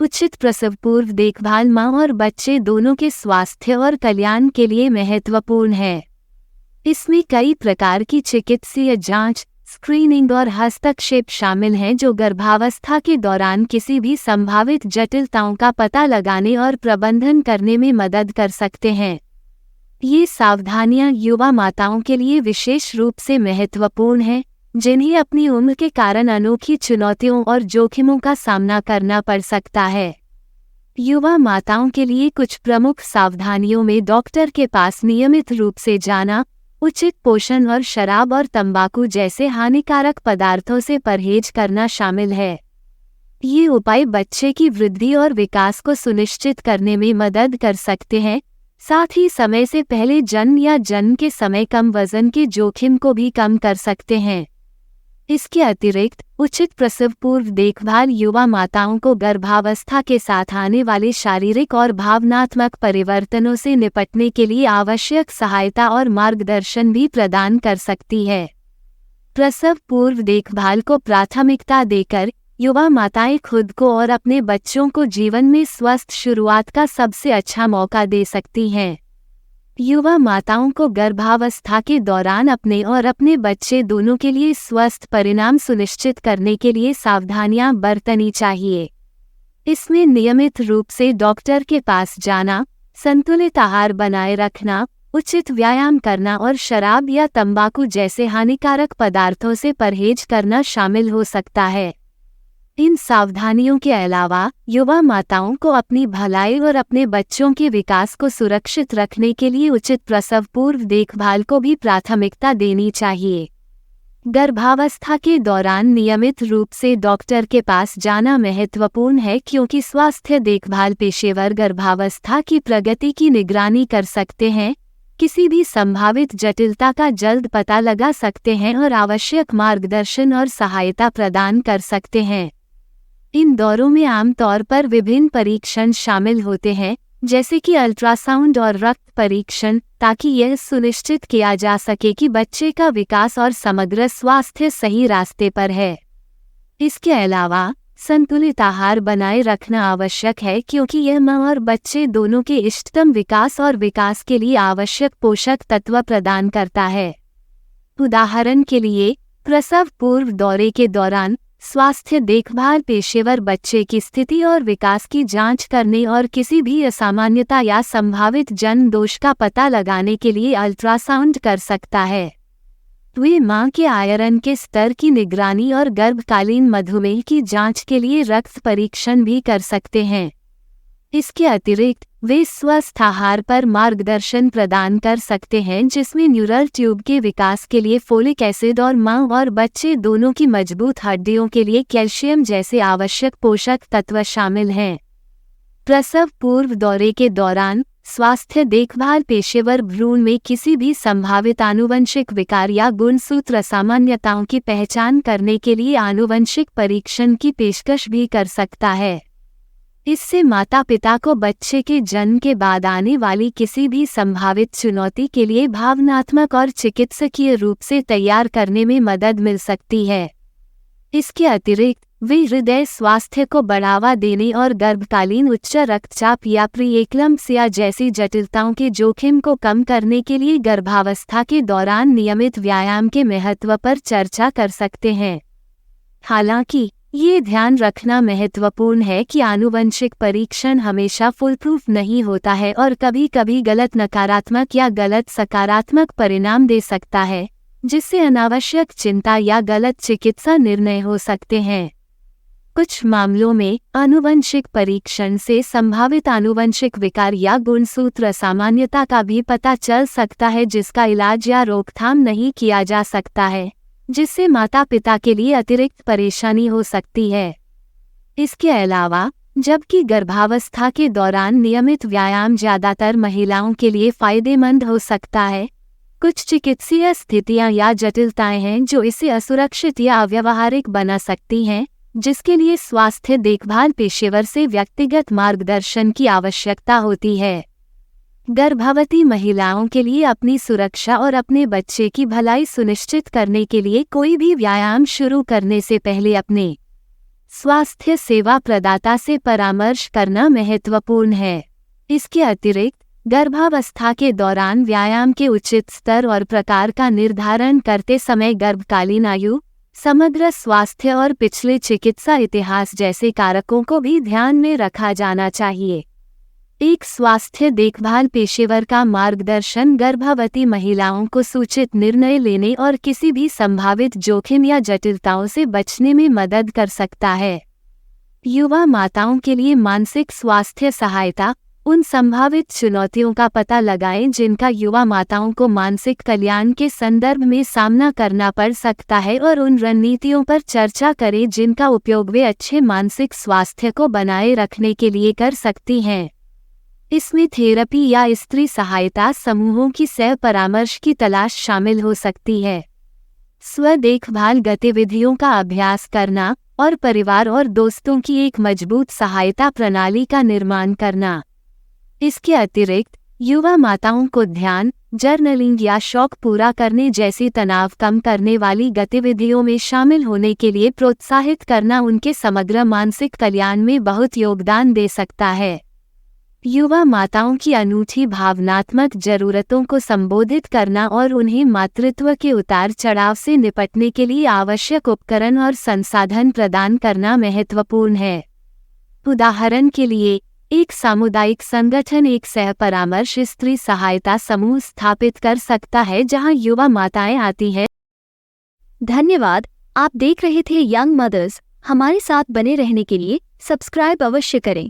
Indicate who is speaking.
Speaker 1: उचित प्रसव पूर्व देखभाल माँ और बच्चे दोनों के स्वास्थ्य और कल्याण के लिए महत्वपूर्ण है। इसमें कई प्रकार की चिकित्सीय जांच, स्क्रीनिंग और हस्तक्षेप शामिल हैं जो गर्भावस्था के दौरान किसी भी संभावित जटिलताओं का पता लगाने और प्रबंधन करने में मदद कर सकते हैं। ये सावधानियां युवा माताओं के लिए विशेष रूप से महत्वपूर्ण हैं, जिन्हें अपनी उम्र के कारण अनोखी चुनौतियों और जोखिमों का सामना करना पड़ सकता है। युवा माताओं के लिए कुछ प्रमुख सावधानियों में डॉक्टर के पास नियमित रूप से जाना, उचित पोषण और शराब और तंबाकू जैसे हानिकारक पदार्थों से परहेज करना शामिल है। ये उपाय बच्चे की वृद्धि और विकास को सुनिश्चित करने में मदद कर सकते हैं, साथ ही समय से पहले जन्म या जन्म के समय कम वजन के जोखिम को भी कम कर सकते हैं। इसके अतिरिक्त उचित प्रसव पूर्व देखभाल युवा माताओं को गर्भावस्था के साथ आने वाले शारीरिक और भावनात्मक परिवर्तनों से निपटने के लिए आवश्यक सहायता और मार्गदर्शन भी प्रदान कर सकती है। प्रसव पूर्व देखभाल को प्राथमिकता देकर युवा माताएं खुद को और अपने बच्चों को जीवन में स्वस्थ शुरुआत का सबसे अच्छा मौका दे सकती हैं। युवा माताओं को गर्भावस्था के दौरान अपने और अपने बच्चे दोनों के लिए स्वस्थ परिणाम सुनिश्चित करने के लिए सावधानियां बरतनी चाहिए। इसमें नियमित रूप से डॉक्टर के पास जाना, संतुलित आहार बनाए रखना, उचित व्यायाम करना और शराब या तंबाकू जैसे हानिकारक पदार्थों से परहेज करना शामिल हो सकता है। इन सावधानियों के अलावा युवा माताओं को अपनी भलाई और अपने बच्चों के विकास को सुरक्षित रखने के लिए उचित प्रसव पूर्व देखभाल को भी प्राथमिकता देनी चाहिए। गर्भावस्था के दौरान नियमित रूप से डॉक्टर के पास जाना महत्वपूर्ण है, क्योंकि स्वास्थ्य देखभाल पेशेवर गर्भावस्था की प्रगति की निगरानी कर सकते हैं, किसी भी संभावित जटिलता का जल्द पता लगा सकते हैं और आवश्यक मार्गदर्शन और सहायता प्रदान कर सकते हैं। इन दौरों में आमतौर पर विभिन्न परीक्षण शामिल होते हैं, जैसे कि अल्ट्रासाउंड और रक्त परीक्षण, ताकि यह सुनिश्चित किया जा सके कि बच्चे का विकास और समग्र स्वास्थ्य सही रास्ते पर है। इसके अलावा संतुलित आहार बनाए रखना आवश्यक है, क्योंकि यह माँ और बच्चे दोनों के इष्टतम विकास और विकास के लिए आवश्यक पोषक तत्व प्रदान करता है। उदाहरण के लिए, प्रसव पूर्व दौरे के दौरान स्वास्थ्य देखभाल पेशेवर बच्चे की स्थिति और विकास की जांच करने और किसी भी असामान्यता या संभावित जन्म दोष का पता लगाने के लिए अल्ट्रासाउंड कर सकता है। वे मां के आयरन के स्तर की निगरानी और गर्भकालीन मधुमेह की जांच के लिए रक्त परीक्षण भी कर सकते हैं। इसके अतिरिक्त वे स्वस्थ आहार पर मार्गदर्शन प्रदान कर सकते हैं, जिसमें न्यूरल ट्यूब के विकास के लिए फोलिक एसिड और मां और बच्चे दोनों की मजबूत हड्डियों के लिए कैल्शियम जैसे आवश्यक पोषक तत्व शामिल हैं। प्रसव पूर्व दौरे के दौरान स्वास्थ्य देखभाल पेशेवर भ्रूण में किसी भी संभावित आनुवंशिक विकार या गुणसूत्र असामान्यताओं की पहचान करने के लिए आनुवंशिक परीक्षण की पेशकश भी कर सकता है। इससे माता-पिता को बच्चे के जन्म के बाद आने वाली किसी भी संभावित चुनौती के लिए भावनात्मक और चिकित्सकीय रूप से तैयार करने में मदद मिल सकती है। इसके अतिरिक्त वे हृदय स्वास्थ्य को बढ़ावा देने और गर्भकालीन उच्च रक्तचाप या प्रीएक्लम्प्सिया जैसी जटिलताओं के जोखिम को कम करने के लिए गर्भावस्था के दौरान नियमित व्यायाम के महत्व पर चर्चा कर सकते हैं। हालांकि ये ध्यान रखना महत्वपूर्ण है कि आनुवंशिक परीक्षण हमेशा फुलप्रूफ नहीं होता है और कभी-कभी गलत नकारात्मक या गलत सकारात्मक परिणाम दे सकता है, जिससे अनावश्यक चिंता या गलत चिकित्सा निर्णय हो सकते हैं। कुछ मामलों में आनुवंशिक परीक्षण से संभावित आनुवंशिक विकार या गुणसूत्र असामान्यता का भी पता चल सकता है, जिसका इलाज या रोकथाम नहीं किया जा सकता है, जिससे माता-पिता के लिए अतिरिक्त परेशानी हो सकती है। इसके अलावा, जबकि गर्भावस्था के दौरान नियमित व्यायाम ज्यादातर महिलाओं के लिए फायदेमंद हो सकता है, कुछ चिकित्सीय स्थितियां या जटिलताएं हैं जो इसे असुरक्षित या अव्यावहारिक बना सकती हैं, जिसके लिए स्वास्थ्य देखभाल पेशेवर से व्यक्तिगत मार्गदर्शन की आवश्यकता होती है। गर्भवती महिलाओं के लिए अपनी सुरक्षा और अपने बच्चे की भलाई सुनिश्चित करने के लिए कोई भी व्यायाम शुरू करने से पहले अपने स्वास्थ्य सेवा प्रदाता से परामर्श करना महत्वपूर्ण है। इसके अतिरिक्त गर्भावस्था के दौरान व्यायाम के उचित स्तर और प्रकार का निर्धारण करते समय गर्भकालीन आयु, समग्र स्वास्थ्य और पिछले चिकित्सा इतिहास जैसे कारकों को भी ध्यान में रखा जाना चाहिए। एक स्वास्थ्य देखभाल पेशेवर का मार्गदर्शन गर्भवती महिलाओं को सूचित निर्णय लेने और किसी भी संभावित जोखिम या जटिलताओं से बचने में मदद कर सकता है। युवा माताओं के लिए मानसिक स्वास्थ्य सहायता। उन संभावित चुनौतियों का पता लगाएं जिनका युवा माताओं को मानसिक कल्याण के संदर्भ में सामना करना पड़ सकता है और उन रणनीतियों पर चर्चा करें जिनका उपयोग वे अच्छे मानसिक स्वास्थ्य को बनाए रखने के लिए कर सकती हैं। इसमें थेरेपी या स्त्री सहायता समूहों की सह परामर्श की तलाश शामिल हो सकती है। स्व देखभाल गतिविधियों का अभ्यास करना और परिवार और दोस्तों की एक मजबूत सहायता प्रणाली का निर्माण करना। इसके अतिरिक्त युवा माताओं को ध्यान, जर्नलिंग या शौक पूरा करने जैसी तनाव कम करने वाली गतिविधियों में शामिल होने के लिए प्रोत्साहित करना उनके समग्र मानसिक कल्याण में बहुत योगदान दे सकता है। युवा माताओं की अनूठी भावनात्मक जरूरतों को संबोधित करना और उन्हें मातृत्व के उतार चढ़ाव से निपटने के लिए आवश्यक उपकरण और संसाधन प्रदान करना महत्वपूर्ण है। उदाहरण के लिए, एक सामुदायिक संगठन एक सह परामर्श स्त्री सहायता समूह स्थापित कर सकता है जहां युवा माताएं आती हैं।
Speaker 2: धन्यवाद। आप देख रहे थे यंग मदर्स। हमारे साथ बने रहने के लिए सब्सक्राइब अवश्य करें।